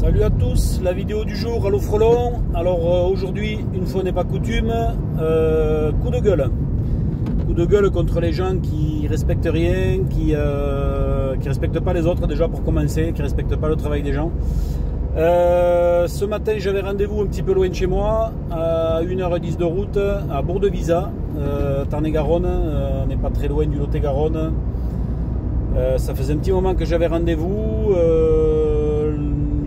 Salut à tous, la vidéo du jour à l'eau frelon. Alors aujourd'hui, une fois n'est pas coutume, coup de gueule. Coup de gueule contre les gens qui respectent rien, qui respectent pas les autres déjà pour commencer, qui respectent pas le travail des gens. Ce matin j'avais rendez-vous un petit peu loin de chez moi, à 1h10 de route, à Bourg-de-Visa, Tarn-et-Garonne, on n'est pas très loin du Lot-et-Garonne. Ça faisait un petit moment que j'avais rendez-vous.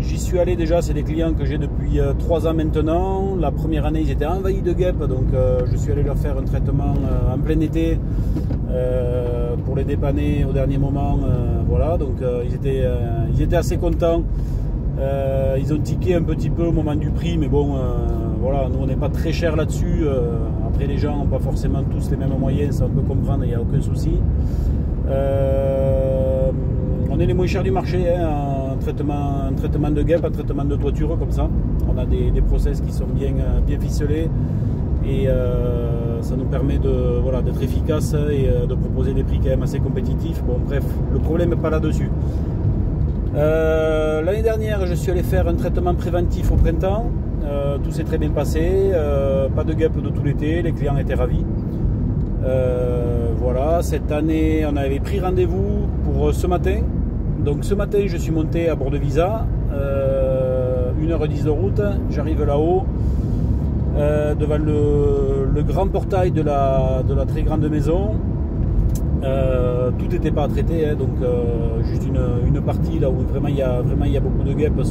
J'y suis allé déjà, c'est des clients que j'ai depuis 3 ans maintenant. La première année ils étaient envahis de guêpes, donc je suis allé leur faire un traitement en plein été pour les dépanner au dernier moment. Voilà, donc ils étaient assez contents. Ils ont tiqué un petit peu au moment du prix, mais bon, voilà, nous on n'est pas très cher là-dessus. Après les gens n'ont pas forcément tous les mêmes moyens, ça on peut comprendre, il n'y a aucun souci. On est les moins chers du marché, hein, un traitement de guêpe, un traitement de toiture comme ça. On a des process qui sont bien ficelés et ça nous permet d'être efficace et de proposer des prix quand même assez compétitifs. Bon bref, le problème n'est pas là-dessus. L'année dernière, je suis allé faire un traitement préventif au printemps. Tout s'est très bien passé, pas de guêpes de tout l'été, les clients étaient ravis. Voilà, cette année on avait pris rendez-vous pour ce matin. Donc ce matin je suis monté à Bourg-de-Visa, 1h10 de route, j'arrive là-haut, devant le grand portail de la très grande maison. Tout n'était pas à traiter, hein, donc juste une partie là où vraiment il y a beaucoup de guêpes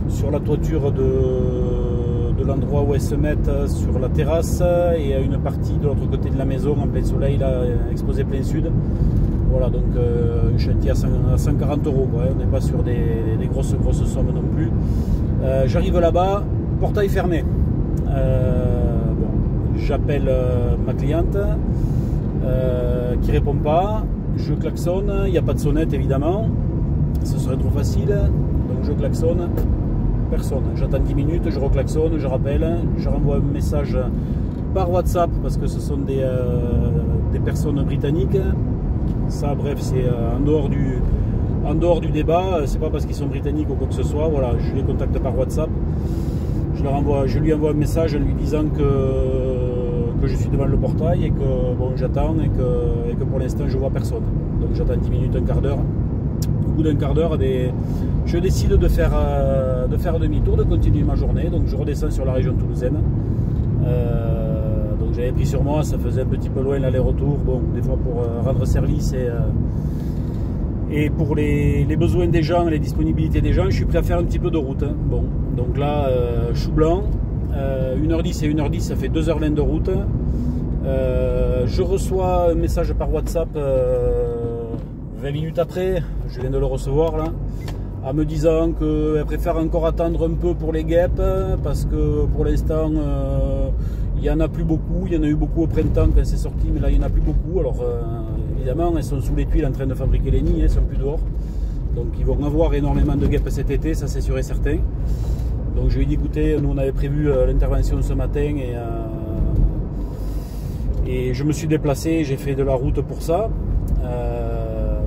sur la toiture de l'endroit où elles se mettent sur la terrasse, et une partie de l'autre côté de la maison en plein soleil là, exposé plein sud. Voilà, donc un chantier à 140 €, quoi, on n'est pas sur des grosses sommes non plus. J'arrive là-bas, portail fermé. Bon, j'appelle ma cliente qui répond pas, je klaxonne, il n'y a pas de sonnette évidemment, ce serait trop facile, donc je klaxonne. Personne. J'attends 10 minutes, je reclaxonne, je rappelle, je renvoie un message par WhatsApp parce que ce sont des personnes britanniques. Ça, bref, c'est en dehors du débat. C'est pas parce qu'ils sont britanniques ou quoi que ce soit. Voilà, je les contacte par WhatsApp. Je lui envoie un message en lui disant que je suis devant le portail et que bon, j'attends et que pour l'instant je vois personne. Donc j'attends 10 minutes, un quart d'heure. Au bout d'un quart d'heure, je décide de faire demi-tour, de continuer ma journée. Donc je redescends sur la région toulousaine. Donc j'avais pris sur moi, ça faisait un petit peu loin l'aller-retour. Bon, des fois pour rendre service et pour les besoins des gens, les disponibilités des gens, je suis prêt à faire un petit peu de route. Hein. Bon, donc là, chou blanc, 1h10 et 1h10, ça fait 2h20 de route. Je reçois un message par WhatsApp 20 minutes après, je viens de le recevoir là, en me disant qu'elle préfère encore attendre un peu pour les guêpes parce que pour l'instant il n'y en a plus beaucoup. Il y en a eu beaucoup au printemps quand c'est sorti, mais là il n'y en a plus beaucoup. Alors évidemment elles sont sous les tuiles en train de fabriquer les nids, elles ne sont plus dehors, donc ils vont avoir énormément de guêpes cet été, ça c'est sûr et certain. Donc je lui ai dit écoutez, nous on avait prévu l'intervention ce matin et je me suis déplacé, j'ai fait de la route pour ça.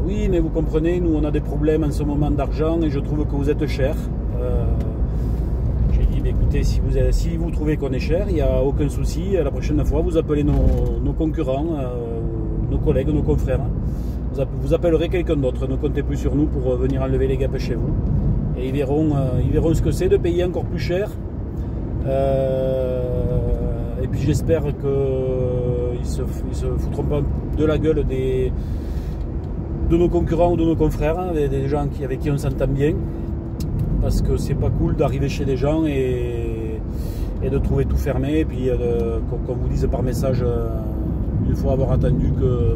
Oui, mais vous comprenez, nous on a des problèmes en ce moment d'argent et je trouve que vous êtes cher. J'ai dit, mais écoutez, si vous trouvez qu'on est cher, il n'y a aucun souci. La prochaine fois, vous appelez nos concurrents, nos collègues, nos confrères. Vous appellerez quelqu'un d'autre. Ne comptez plus sur nous pour venir enlever les guêpes chez vous. Et ils verront ce que c'est de payer encore plus cher. Et puis j'espère qu'ils se foutront pas de la gueule de nos concurrents ou de nos confrères, hein, des gens avec qui on s'entend bien, parce que c'est pas cool d'arriver chez des gens et de trouver tout fermé, et puis qu'on vous dise par message une fois avoir attendu que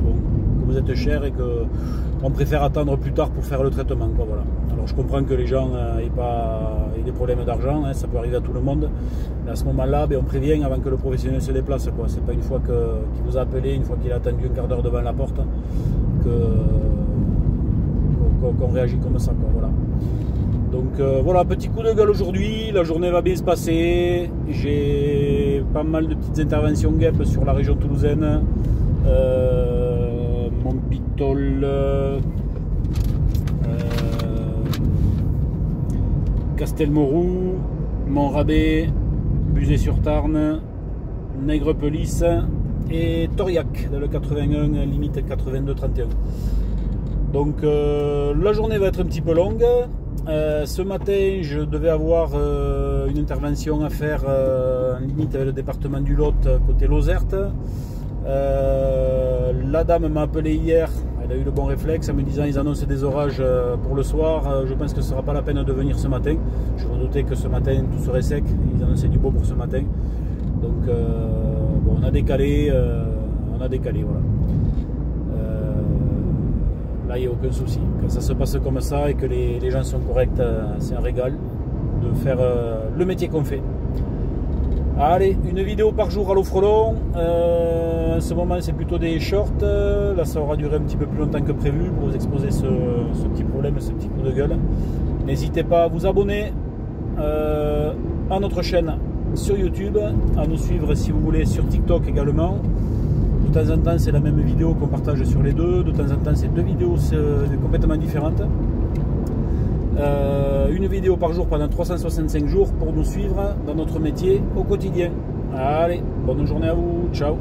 vous êtes cher et qu'on préfère attendre plus tard pour faire le traitement, quoi, voilà. Alors je comprends que les gens aient des problèmes d'argent, hein, ça peut arriver à tout le monde, mais à ce moment-là, on prévient avant que le professionnel se déplace, quoi. C'est pas une fois qu'il vous a appelé, une fois qu'il a attendu un quart d'heure devant la porte qu'on réagit comme ça, quoi, voilà. Donc voilà, petit coup de gueule aujourd'hui, la journée va bien se passer, j'ai pas mal de petites interventions guêpes sur la région toulousaine, Montpitol, Castelmourou, Montrabé, Buzet-sur-Tarn, Nègrepelisse et Toriac dans le 81, limite 82-31. Donc la journée va être un petit peu longue. Ce matin je devais avoir une intervention à faire en limite avec le département du Lot côté Lozerte. La dame m'a appelé hier, elle a eu le bon réflexe en me disant ils annoncent des orages pour le soir, je pense que ce ne sera pas la peine de venir ce matin. Je me doutais que ce matin tout serait sec, ils annonçaient du beau pour ce matin. Donc bon, on a décalé voilà. Là il n'y a aucun souci, que ça se passe comme ça et que les gens sont corrects, c'est un régal de faire le métier qu'on fait. Allez, une vidéo par jour à l'eau frelon. En ce moment c'est plutôt des shorts, là ça aura duré un petit peu plus longtemps que prévu pour vous exposer ce petit problème, ce petit coup de gueule. N'hésitez pas à vous abonner à notre chaîne sur YouTube, à nous suivre si vous voulez sur TikTok également. De temps en temps c'est la même vidéo qu'on partage sur les deux, de temps en temps c'est deux vidéos complètement différentes. Une vidéo par jour pendant 365 jours pour nous suivre dans notre métier au quotidien. Allez, bonne journée à vous, ciao.